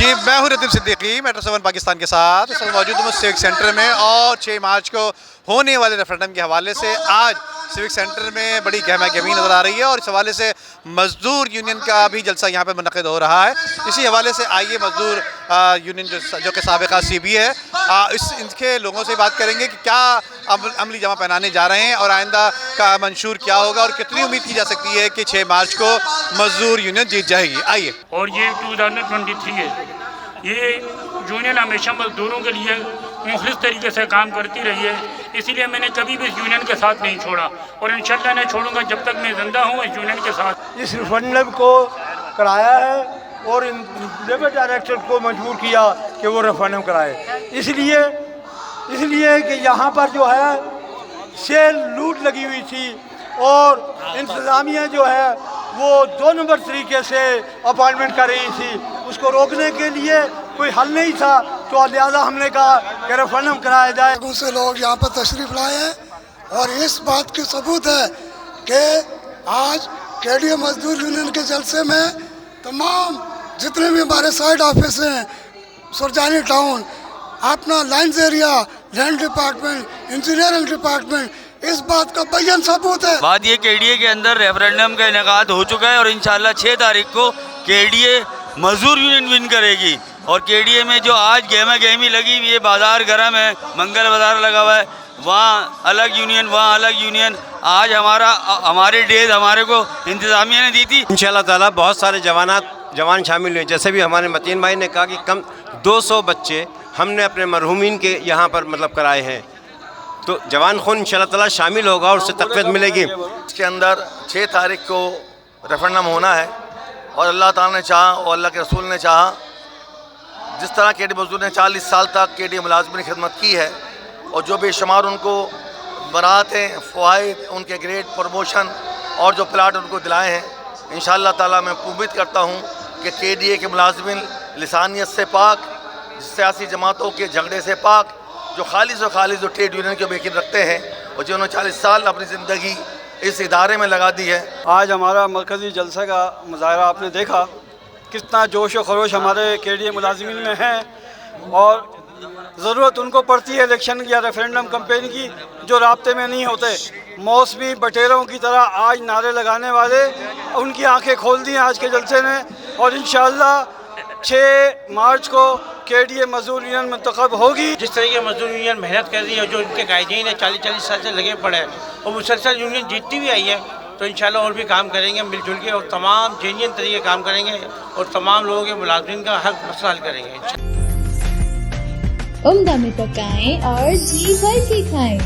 جی میں ہوں رتیب صدیقی میٹرو 7 پاکستان کے ساتھ اس وقت موجود ہوں سیوک سینٹر میں، اور 6 مارچ کو ہونے والے ریفرنڈم کے حوالے سے آج سیوک سینٹر میں بڑی گہما گہمی نظر آ رہی ہے، اور اس حوالے سے مزدور یونین کا بھی جلسہ یہاں پہ منعقد ہو رہا ہے۔ اسی حوالے سے آئیے مزدور یونین جو کہ سابقہ سی بی ہے، ان کے لوگوں سے بات کریں گے کہ کیا عملی جمع پہنانے جا رہے ہیں اور آئندہ کا منشور کیا ہوگا، اور کتنی امید کی جا سکتی ہے کہ 6 مارچ کو مزدور یونین جیت جائے گی۔ آئیے۔ اور یہ 2023 ہے، یہ یونین ہمیشہ مزدوروں کے لیے مخلص طریقے سے کام کرتی رہی ہے، اسی لیے میں نے کبھی بھی اس یونین کے ساتھ نہیں چھوڑا، اور انشاءاللہ نہیں چھوڑوں گا جب تک میں زندہ ہوں اس یونین کے ساتھ۔ اس ریفرنڈم کو کرایا ہے اور لیبر ڈائریکٹر کو مجبور کیا کہ وہ ریفرنڈم کرائے، اس لیے کہ یہاں پر جو ہے سیل لوٹ لگی ہوئی تھی، اور انتظامیہ جو ہے وہ 2 نمبر طریقے سے اپائنٹمنٹ کر رہی تھی، اس کو روکنے کے لیے کوئی حل نہیں تھا، تو لہٰذا ہم نے کہا کہ ریفرنڈم کرایا جائے۔ سے لوگ یہاں پر تشریف لائے ہیں، اور اس بات کی ثبوت ہے کہ آج کے ڈی اے مزدور یونین کے جلسے میں تمام جتنے بھی ہمارے سائڈ آفس ہیں، سرجانی ٹاؤن، اپنا lines area, land department, engineering department, اس بات کا بیان ثبوت ہے۔ بات یہ کے ڈی اے کے اندر ریفرنڈم کا انعقاد ہو چکا ہے، اور انشاءاللہ 6 تاریخ کو کے ڈی اے مزدور یونین ون کرے گی، اور کے ڈی اے میں جو آج گہما گہمی لگی ہوئی ہے، بازار گرم ہے، منگل بازار لگا ہوا ہے، وہاں الگ یونین وہاں الگ یونین، آج ہمارے ڈیز ہمارے کو انتظامیہ نے دی تھی۔ انشاءاللہ تعالیٰ بہت سارے جوان شامل ہوئے، جیسے بھی ہمارے متین بھائی نے کہا کہ کم 200 بچے ہم نے اپنے مرحومین کے یہاں پر کرائے ہیں، تو جوان خون انشاءاللہ تعالیٰ شامل ہوگا اور اس سے تقویت ملے گی۔ اس کے اندر 6 تاریخ کو ریفرنڈم ہونا ہے، اور اللہ تعالیٰ نے چاہا اور اللہ کے رسول نے چاہا، جس طرح کے ڈی مزدور نے 40 سال تک کے ڈی ملازمین کی خدمت کی ہے، اور جو بے شمار ان کو براتیں، فوائد، ان کے گریڈ، پروموشن اور جو پلاٹ ان کو دلائے ہیں، انشاءاللہ تعالیٰ میں امید کرتا ہوں کہ کے ڈی اے کے ملازمین لسانیت سے پاک، سیاسی جماعتوں کے جھگڑے سے پاک، جو خالص جو ٹریڈ یونین کے یقین رکھتے ہیں، اور جنہوں نے 40 سال اپنی زندگی اس ادارے میں لگا دی ہے۔ آج ہمارا مرکزی جلسہ کا مظاہرہ آپ نے دیکھا، کتنا جوش و خروش ہمارے کے ڈی اے ملازمین میں ہیں، اور ضرورت ان کو پڑتی ہے الیکشن یا ریفرنڈم کمپین کی، جو رابطے میں نہیں ہوتے، موسمی بٹیروں کی طرح آج نعرے لگانے والے، ان کی آنکھیں کھول دی ہیں آج کے جلسے نے، اور انشاءاللہ 6 مارچ کو کے ڈی اے مزدور یونین منتخب ہوگی۔ جس طریقے مزدور یونین محنت کر رہی ہے، جو ان کے قائدین ہیں 40 سال سے لگے پڑے ہیں، اور مسلسل یونین جیتتی بھی آئی ہے، تو انشاءاللہ اور بھی کام کریں گے مل جل کے، اور تمام جینین طریقے کام کریں گے، اور تمام لوگوں کے ملازمین کا حق مسئلہ حل کریں گے۔ عمدہ میں پکائیں اور جی بھر کے کھائیں۔